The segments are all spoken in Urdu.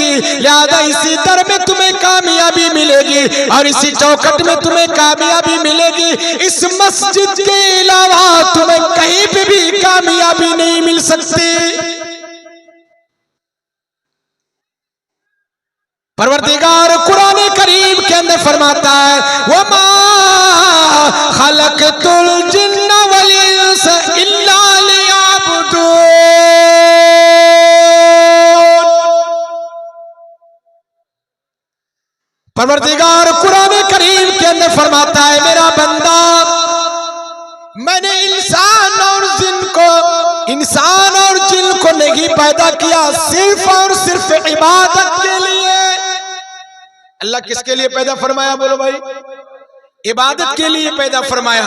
گی، لہذا اسی در میں تمہیں کامیابی ملے گی اور اسی چوکھٹ میں تمہیں کامیابی ملے گی۔ اس مسجد کے علاوہ تمہیں کہیں پہ بھی کامیابی نہیں مل سکتی۔ پروردگار قرآن کریم کے اندر فرماتا ہے وَمَا خَلَقْتُ الْجِنَّ وَالْإِنسَ إِلَّا لِيَعْبُدُونَ۔ پروردگار قرآن کریم کے اندر فرماتا ہے میرا بندہ، میں نے انسان اور جن کو نہیں پیدا کیا صرف اور صرف عبادت کے لیے۔ اللہ کس کے لیے پیدا فرمایا؟ بولو بھائی، عبادت کے لیے پیدا فرمایا،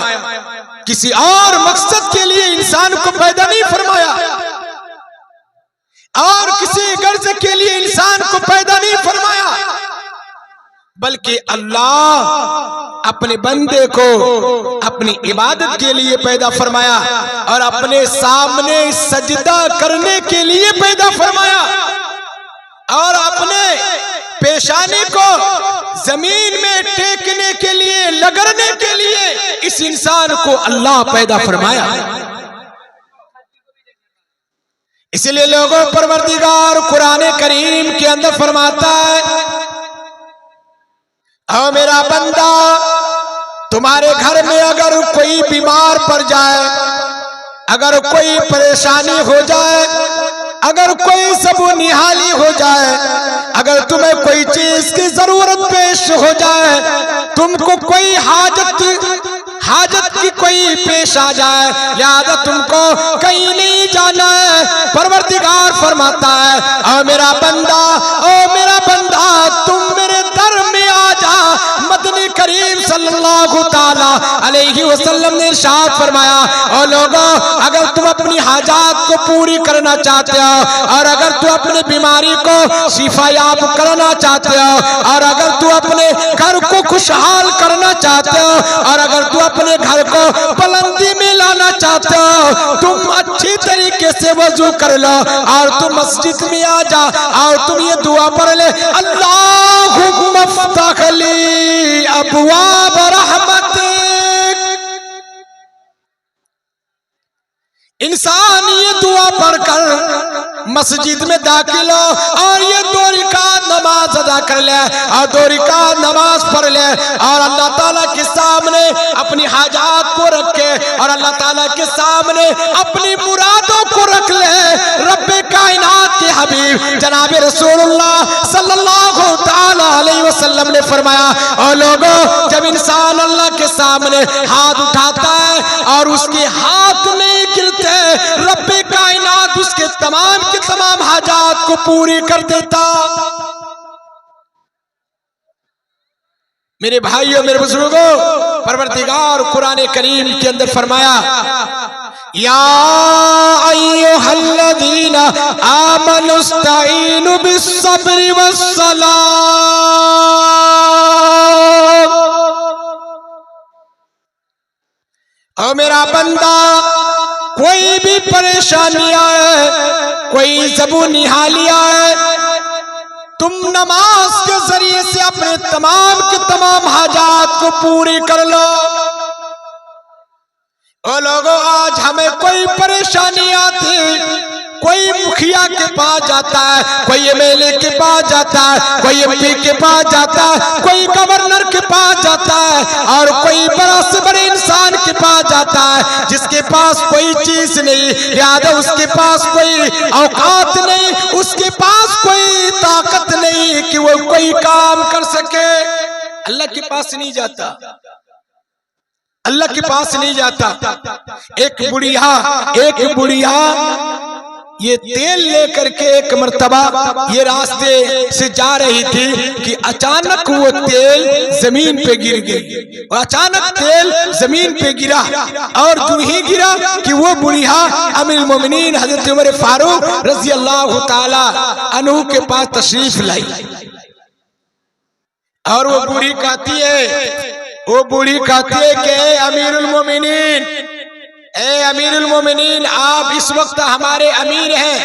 کسی اور مقصد کے لیے انسان کو پیدا نہیں فرمایا، اور کسی غرض کے لیے انسان کو پیدا نہیں فرمایا، بلکہ اللہ اپنے بندے کو اپنی عبادت کے لیے پیدا فرمایا اور اپنے سامنے سجدہ کرنے کے لیے پیدا فرمایا، اور اپنے پیشانی کو زمین میں ٹیکنے کے لیے، لگڑنے کے لیے اس انسان کو اللہ پیدا فرمایا۔ اس لیے لوگوں پروردگار قرآن کریم کے اندر فرماتا ہے او میرا بندہ، تمہارے گھر میں اگر کوئی بیمار پڑ جائے، اگر کوئی پریشانی ہو جائے، اگر کوئی سبو نہالی ہو جائے، اگر تمہیں کوئی چیز کی ضرورت پیش ہو جائے، تم کو کوئی حاجت کی کوئی پیش آ جائے، لہذا تم کو کہیں نہیں جانا ہے، پروردگار فرماتا ہے او میرا بندہ تم میرے در میں آ جا۔ مدنی کریم صلی اللہ تعالی علیہ وسلم نے ارشاد فرمایا او لوگوں، اگر تم اپنی حاجات کو پوری کرنا چاہتے ہو، اور اگر تو اپنے بیماری کو شفا یاب کرنا چاہتے ہو، اور اگر تو اپنے گھر کو خوشحال کرنا چاہتے ہو، اور اگر تو اپنے گھر کو بلندی میں لانا چاہتے ہو، تم اچھی طریقے سے وضو کر لو اور تم مسجد میں آ جا اور تم یہ دعا پڑھ لے اللہم افتح لی ابواب رحمتک۔ انسان یہ دعا پڑھ کر مسجد میں داخل ہو اور یہ 2 رکعت نماز ادا کر لے اور 2 رکعت نماز پڑھ لے اور اللہ تعالیٰ کے سامنے اپنی حاجات کو رکھے اور اللہ تعالیٰ کے سامنے اپنی مرادوں کو رکھ لے۔ رب کائنات کے حبیب جناب رسول اللہ صلی اللہ تعالی علیہ وسلم نے فرمایا او لوگوں، جب انسان اللہ کے سامنے ہاتھ اٹھاتا ہے اور اس کے ہاتھ نہیں گرتے، رب کائنات اس کے تمام حاجات کو پوری کر دیتا۔ میرے بھائیوں، میرے بزرگوں، پروردگار قرآن کریم کے اندر فرمایا یا ایھا الذین آمنوا استعینوا بالصبر والصلاۃ۔ او میرا بندہ، کوئی بھی پریشانی آئے، کوئی زبو نہالی آئے، تم نماز کے ذریعے سے اپنے تمام کے تمام حاجات کو پوری کر لو۔ او لوگوں، آج ہمیں کوئی پریشانی آتی، کوئی مکھیا کے پاس جاتا ہے، کوئی ایم ایل اے کے پاس جاتا ہے، کوئی ایم پی کے پاس جاتا ہے، کوئی گورنر کے پاس جاتا ہے، اور کوئی بڑا سے بڑے انسان کے پاس جاتا ہے جس کے پاس کوئی چیز نہیں، لہذا اس کے پاس کوئی اوقات نہیں، اس کے پاس کوئی طاقت نہیں کہ وہ کوئی کام کر سکے۔ اللہ کے پاس نہیں جاتا، اللہ کے پاس نہیں جاتا۔ ایک بڑھیا یہ تیل لے کر کے ایک مرتبہ یہ راستے سے جا رہی تھی کہ اچانک وہ تیل زمین پہ گر گئی، اور اچانک تیل زمین پہ گرا، اور جو ہی گرا کہ وہ بڑھیا امیر المومنین حضرت عمر فاروق رضی اللہ تعالی عنہ کے پاس تشریف لائی، اور وہ بوڑھی کہتی ہے کہ اے امیر المومنین، آپ اس وقت ہمارے امیر ہیں،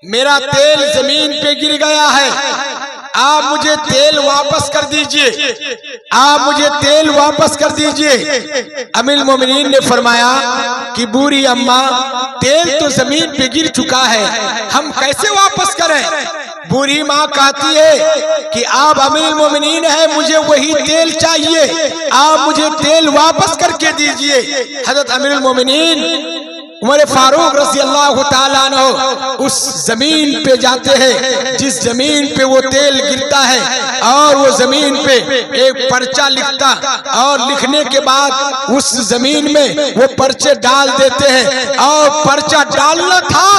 میرا تیل زمین پہ گر گیا ہے، آپ مجھے تیل واپس کر دیجئے، آپ مجھے تیل واپس کر دیجئے۔ امیر المومنین نے فرمایا کہ بوڑھی اماں تیل تو زمین پہ گر چکا ہے، ہم کیسے واپس کریں؟ بوڑھی ماں کہتی ہے کہ آپ امیر المومنین ہیں، مجھے وہی تیل چاہیے، آپ مجھے تیل واپس کر کے دیجئے۔ حضرت امیر المومنین عمر فاروق رضی اللہ تعالیٰ عنہ اس زمین پہ جاتے ہیں جس زمین پہ وہ تیل گرتا ہے، اور وہ زمین پہ ایک پرچہ لکھتا، اور لکھنے کے بعد اس زمین میں وہ پرچے ڈال دیتے ہیں، اور پرچہ ڈالنا تھا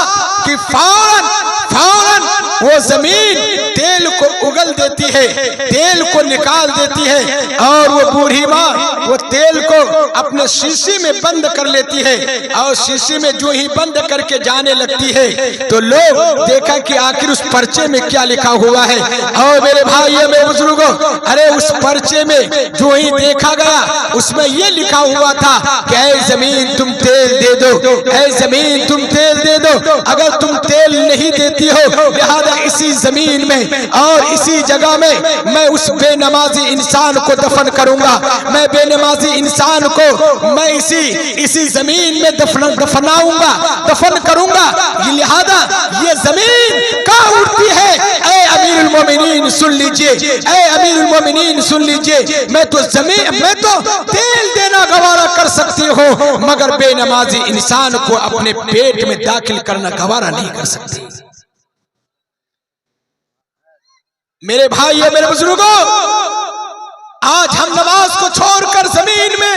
کہ فوراً وہ زمین تیل کو اگل دیتی ہے، تیل کو نکال دیتی ہے، اور وہ بوڑھی ماں وہ تیل کو اپنے شیشے میں بند کر لیتی ہے، اور شیشے میں جو ہی بند کر کے جانے لگتی ہے تو لوگ دیکھا کہ آخر اس پرچے میں کیا لکھا ہوا ہے۔ اور میرے بھائی میرے بزرگوں، ارے اس پرچے میں جو ہی دیکھا گیا اس میں یہ لکھا ہوا تھا کہ اے زمین تم تیل دے دو، اے زمین تم تیل دے دو، اگر تم تیل نہیں دیتی ہو لہذا اسی زمین میں اور اسی جگہ میں میں اس بے نمازی انسان کو دفن کروں گا، میں بے نمازی انسان کو میں اسی زمین میں دفناؤں گا، دفن کروں گا، لہذا یہ زمین کہاں اٹھتی ہے؟ اے امیر المومنین سن لیجئے، اے امیر المومنین سن لیجئے، میں تو تیل دینا گوارا کر سکتی ہوں مگر بے نمازی انسان کو اپنے پیٹ میں داخل کرنا گوارا نہیں کر سکتی۔ میرے بھائی اور میرے بزرگوں، آج ہم نماز کو چھوڑ کر زمین میں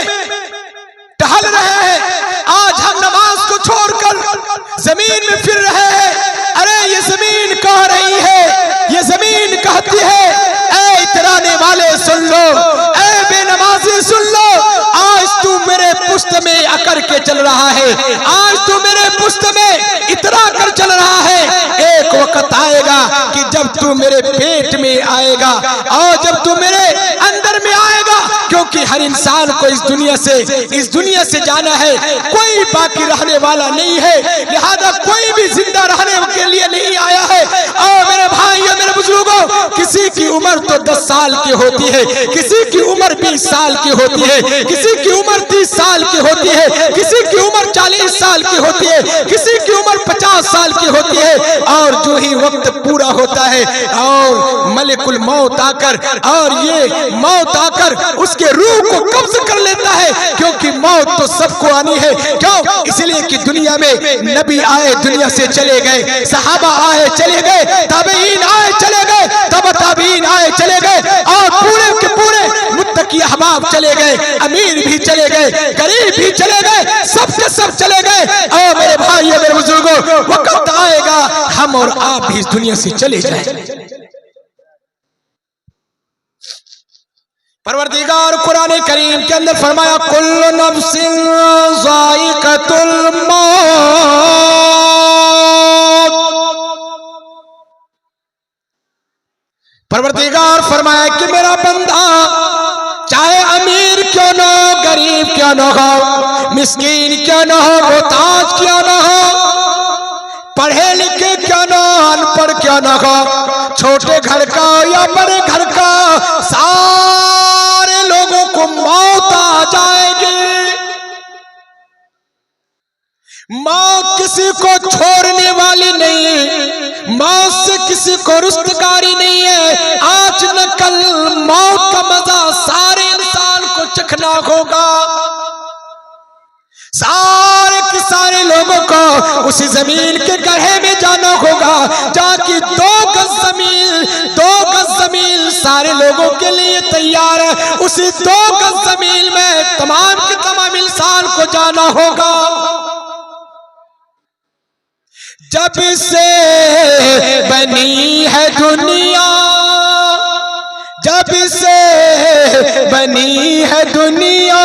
ٹہل رہے ہیں، آج ہم نماز کو چھوڑ کر زمین میں پھر رہے ہیں۔ ارے یہ زمین کہہ رہی ہے، یہ زمین کہتی ہے اے اترانے والے سن لو، اے بے نمازی سن لو، آج تو میرے پشت میں اکڑ کے چل رہا ہے، آج تو میرے پشت میں اترا کر چل رہا ہے، ایک وقت آئے گا کہ جب تو میرے پیٹ میں آئے گا اور جب تو میرے اندر میں آئے گا، کیونکہ ہر انسان کو اس دنیا سے جانا ہے، کوئی باقی رہنے والا نہیں ہے، لہذا کوئی بھی زندہ رہنے کے لیے نہیں آیا ہے۔ اور میرے بھائی اور میرے بزرگوں، کسی کی عمر تو 10 سال کی ہوتی ہے، کسی کی عمر 20 سال کی ہوتی ہے، کسی کی عمر 30 سال کی ہوتی ہے، کسی کی عمر 40 سال کی ہوتی ہے، کسی کی عمر 50 سال کی ہوتی ہے، اور جو ہی وقت پورا ہوتا ہے اور ملک الموت آ کر اور یہ موت آ کر اس کے روح کو قبض کر لیتا ہے، کیونکہ موت تو سب کو آنی ہے، کیوں؟ اس لیے کہ دنیا میں نبی آئے دنیا سے چلے گئے، صحابہ آئے چلے گئے، تابعین آئے چلے گئے، تابعین آئے چلے گئے، اور پورے کے پورے متقی احباب چلے گئے، امیر بھی چلے گئے، غریب بھی چلے گئے، سب کے سب چلے گئے۔ اور میرے بھائی اور میرے بزرگوں، وقت آئے گا ہم اور آپ بھی اس دنیا سے چلے جائیں۔ پروردگار قرآن کریم کے اندر فرمایا کل نفس ذائقۃ الموت، پروردگار فرمایا کہ میرا بندہ چاہے امیر کیوں نہ ہو، غریب کیوں نہ ہو، مسکین کیوں نہ ہو، محتاج کیوں نہ ہو، پڑھے لکھے کیوں نہ ہو، ان پڑھ کیوں نہ ہو، چھوٹے گھر کا یا بڑے گھر کا، سارے لوگوں کو موت آ جائے گی۔ موت کسی کو چھوڑنے والی نہیں ہے، موت سے کسی کو رستگاری نہیں ہے، آج نہ کل موت کا مزہ سارے انسان کو چکھنا ہوگا، سارے کے سارے لوگوں کو اسی زمین کے گڑھے میں جانا ہوگا جہاں کی 2 گز زمین سارے لوگوں کے لیے تیار ہے، اسی 2 گز زمین میں تمام کے تمام انسان کو جانا ہوگا۔ جب سے بنی ہے دنیا، جب سے بنی ہے دنیا،